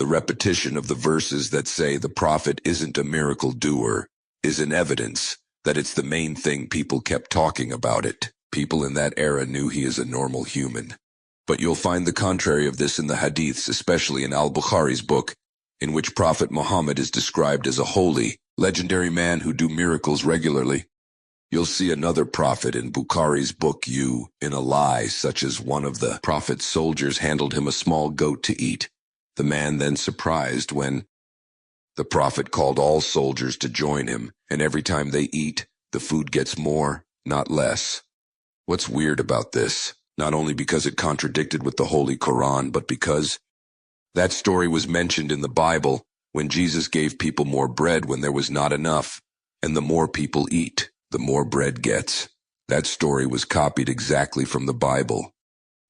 The repetition of the verses that say the prophet isn't a miracle doer is an evidence that it's the main thing people kept talking about it. People in that era knew he is a normal human. But you'll find the contrary of this in the Hadiths, especially in Al Bukhari's book, in which Prophet Muhammad is described as a holy, legendary man who do miracles regularly. You'll see another prophet in Bukhari's book in a lie, such as one of the prophet's soldiers handed him a small goat to eat. The man then surprised when the prophet called all soldiers to join him, and every time they eat, the food gets more, not less. What's weird about this? Not only because it contradicted with the Holy Quran, but because that story was mentioned in the Bible when Jesus gave people more bread when there was not enough, and the more people eat, the more bread gets. That story was copied exactly from the Bible.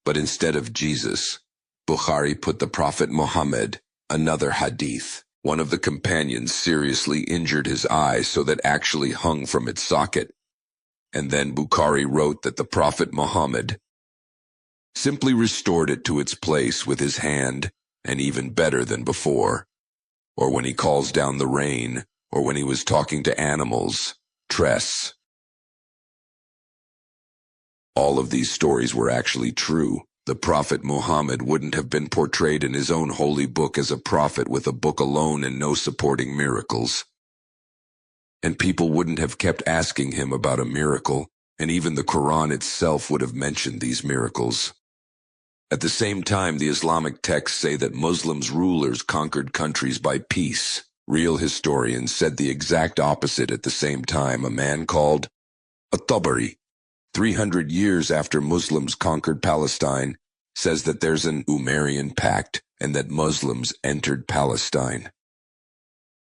But instead of Jesus, Bukhari put the Prophet Muhammad, another hadith. One of the companions seriously injured his eye so that actually hung from its socket. And then Bukhari wrote that the Prophet Muhammad simply restored it to its place with his hand, and even better than before. Or when he calls down the rain, or when he was talking to animals, tress. All of these stories were actually true. The Prophet Muhammad wouldn't have been portrayed in his own holy book as a prophet with a book alone and no supporting miracles. And people wouldn't have kept asking him about a miracle, and even the Quran itself would have mentioned these miracles. At the same time, the Islamic texts say that Muslims rulers conquered countries by peace. Real historians said the exact opposite at the same time. A man called At-Tabari, 300 years after Muslims conquered Palestine, says that there's an Umayyan pact and that Muslims entered Palestine.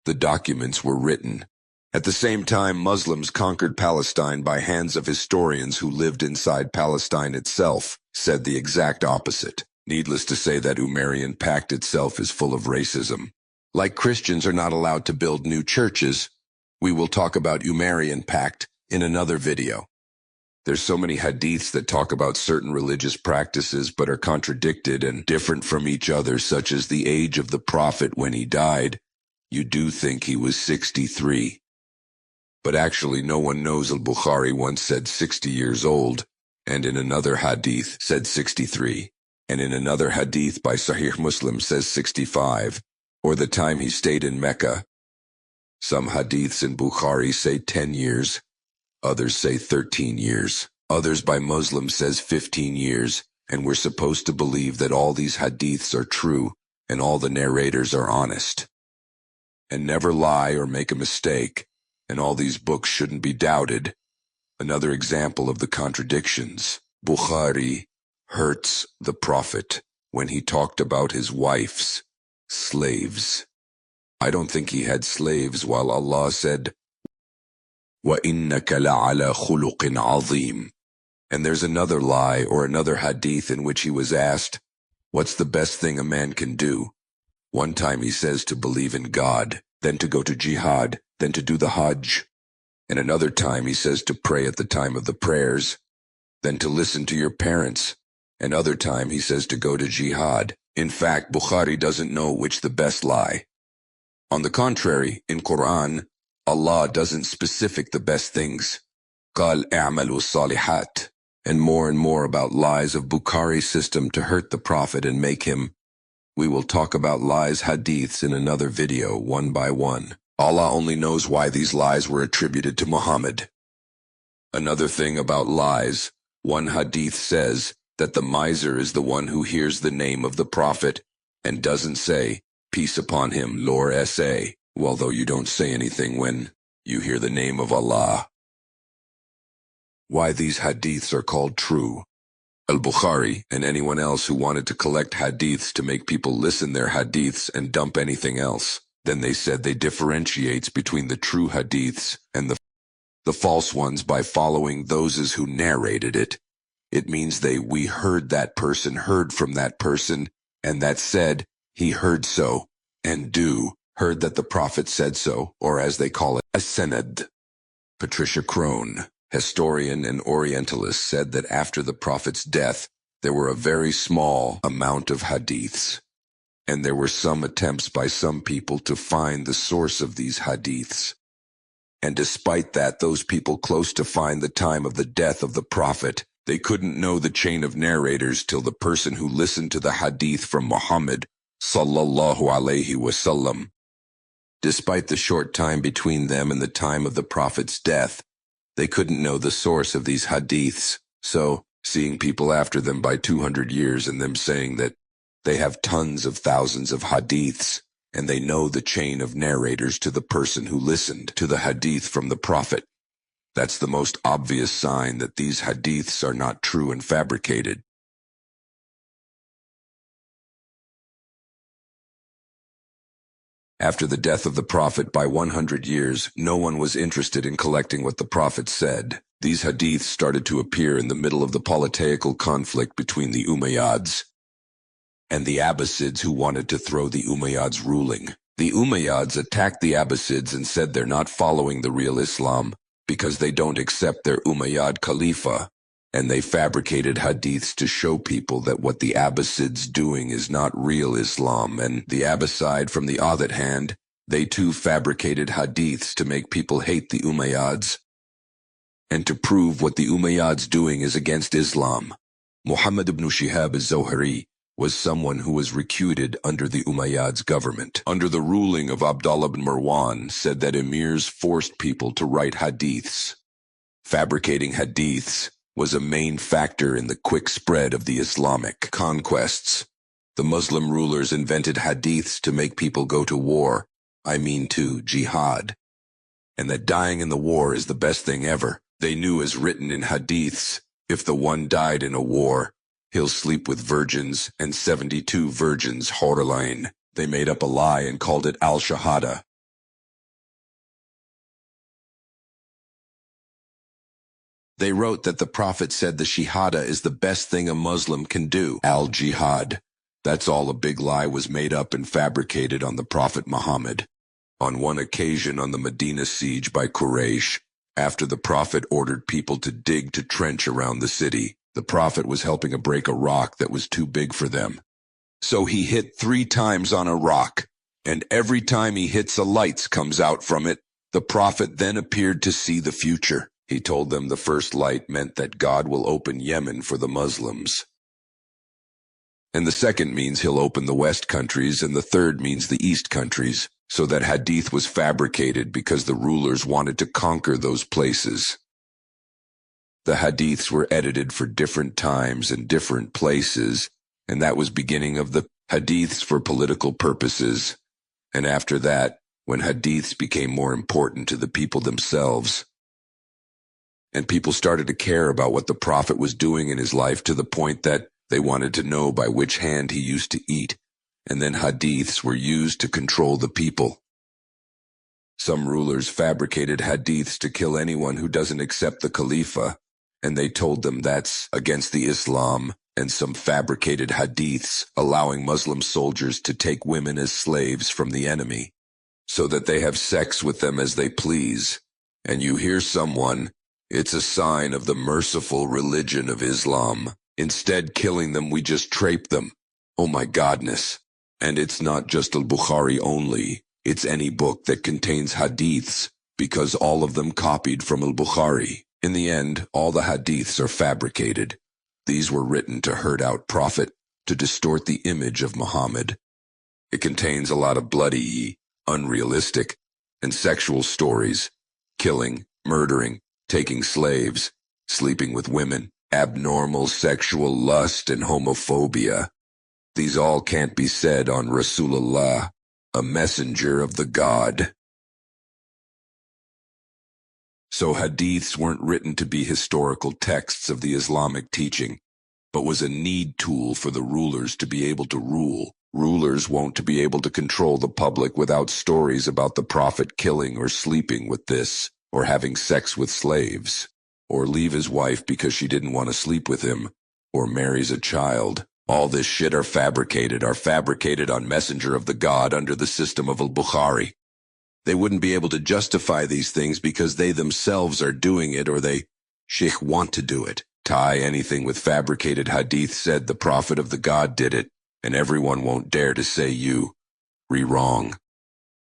The documents were written. At the same time, Muslims conquered Palestine by hands of historians who lived inside Palestine itself, said the exact opposite. Needless to say, that Umayyan pact itself is full of racism. Like Christians are not allowed to build new churches, we will talk about Umayyan pact in another video. There's so many hadiths that talk about certain religious practices but are contradicted and different from each other, such as the age of the Prophet when he died. You do think he was 63. But actually no one knows. Al-Bukhari once said 60 years old, and in another hadith said 63, and in another hadith by Sahih Muslim says 65, or the time he stayed in Mecca. Some hadiths in Bukhari say 10 years, others say 13 years, others by Muslims says 15 years, and we're supposed to believe that all these hadiths are true and all the narrators are honest and never lie or make a mistake, and all these books shouldn't be doubted. Another example of the contradictions. Bukhari hurts the Prophet when he talked about his wife's slaves. I don't think he had slaves while Allah said, وَإِنَّكَ لَعَلَى خُلُقٍ عَظِيمٍ. And there's another lie or another hadith in which he was asked, what's the best thing a man can do? One time he says to believe in God, then to go to jihad, then to do the Hajj. And another time he says to pray at the time of the prayers, then to listen to your parents. Another time he says to go to jihad. In fact, Bukhari doesn't know which the best lie. On the contrary, in Quran, Allah doesn't specific the best things. قَالْ اعْمَلُوا الصَّالِحَاتِ. And more about lies of Bukhari's system to hurt the Prophet and make him. We will talk about lies hadiths in another video, one by one. Allah only knows why these lies were attributed to Muhammad. Another thing about lies, one hadith says that the miser is the one who hears the name of the Prophet and doesn't say, peace upon him, Lord S.A., although you don't say anything when you hear the name of Allah. Why these hadiths are called true. Al-Bukhari and anyone else who wanted to collect hadiths to make people listen their hadiths and dump anything else. Then they said they differentiates between the true hadiths and the false ones by following those who narrated it. It means we heard that person heard from that person, and that said, he heard so, and heard that the Prophet said so, or as they call it, a sanad. Patricia Crone, historian and Orientalist, said that after the Prophet's death, there were a very small amount of hadiths. and there were some attempts by some people to find the source of these hadiths. And despite that, those people close to find the time of the death of the Prophet, they couldn't know the chain of narrators till the person who listened to the hadith from Muhammad sallallahu alaihi wasallam. Despite the short time between them and the time of the Prophet's death, they couldn't know the source of these hadiths. So, seeing people after them by 200 years and them saying that they have tons of thousands of hadiths, and they know the chain of narrators to the person who listened to the hadith from the Prophet, that's the most obvious sign that these hadiths are not true and fabricated. After the death of the Prophet by 100 years, no one was interested in collecting what the Prophet said. These hadiths started to appear in the middle of the political conflict between the Umayyads and the Abbasids, who wanted to throw the Umayyads' ruling. The Umayyads attacked the Abbasids and said they're not following the real Islam because they don't accept their Umayyad Khalifa, and they fabricated hadiths to show people that what the Abbasids doing is not real Islam. And the Abbasid, from the other hand, they too fabricated hadiths to make people hate the Umayyads and to prove what the Umayyads doing is against Islam. Muhammad ibn Shihab az-Zuhri was someone who was recruited under the Umayyads' government. Under the ruling of Abdullah ibn Marwan, said that emirs forced people to write hadiths. Fabricating hadiths was a main factor in the quick spread of the Islamic conquests. The Muslim rulers invented hadiths to make people go to war, to jihad, and that dying in the war is the best thing ever. They knew, as written in hadiths, if the one died in a war, he'll sleep with virgins, and 72 virgins, saqlain. They made up a lie and called it al-shahada. They wrote that the Prophet said the shahada is the best thing a Muslim can do, al-jihad. That's all a big lie was made up and fabricated on the Prophet Muhammad. On one occasion on the Medina siege by Quraysh, after the Prophet ordered people to dig to trench around the city, the Prophet was helping break a rock that was too big for them. So he hit 3 times on a rock, and every time he hits a light comes out from it. The Prophet then appeared to see the future. He told them the first light meant that God will open Yemen for the Muslims, and the second means he'll open the West countries, and the third means the East countries. So that hadith was fabricated because the rulers wanted to conquer those places. The hadiths were edited for different times and different places, and that was beginning of the hadiths for political purposes. And after that, when hadiths became more important to the people themselves, and people started to care about what the Prophet was doing in his life to the point that they wanted to know by which hand he used to eat, and then hadiths were used to control the people. Some rulers fabricated hadiths to kill anyone who doesn't accept the Khalifa, and they told them that's against the Islam, and some fabricated hadiths allowing Muslim soldiers to take women as slaves from the enemy, so that they have sex with them as they please. And you hear someone, it's a sign of the merciful religion of Islam. Instead killing them, we just trape them. Oh my godness. And it's not just Al Bukhari only, it's any book that contains hadiths, because all of them copied from Al Bukhari. In the end, all the hadiths are fabricated. These were written to herd out Prophet, to distort the image of Muhammad. It contains a lot of bloody, unrealistic, and sexual stories, killing, murdering, taking slaves, sleeping with women, abnormal sexual lust and homophobia. These all can't be said on Rasulullah, a messenger of the God. So hadiths weren't written to be historical texts of the Islamic teaching, but was a need tool for the rulers to be able to rule. Rulers won't be able to control the public without stories about the Prophet killing or sleeping with this, or having sex with slaves, or leave his wife because she didn't want to sleep with him, or marries a child. All this shit are fabricated on Messenger of the God under the system of Al Bukhari. They wouldn't be able to justify these things because they themselves are doing it, or they want to do it. Anything with fabricated hadith said the Prophet of the God did it. and everyone won't dare to say you wrong.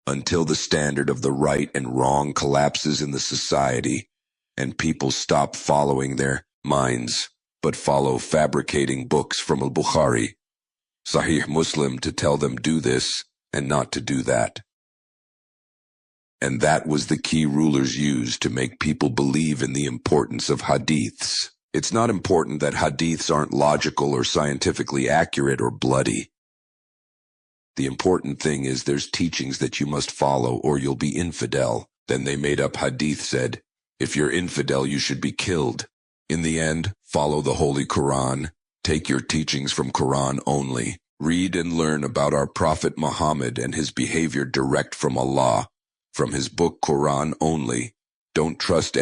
Until the standard of the right and wrong collapses in the society, and people stop following their minds, but follow fabricating books from Al Bukhari, Sahih Muslim to tell them do this and not to do that. And that was the key rulers used to make people believe in the importance of hadiths. It's not important that hadiths aren't logical or scientifically accurate or bloody. The important thing is there's teachings that you must follow or you'll be infidel. Then they made up hadith said, if you're infidel you should be killed. In the end, follow the Holy Quran. Take your teachings from Quran only. Read and learn about our Prophet Muhammad and his behavior direct from Allah. From his book Quran only. Don't trust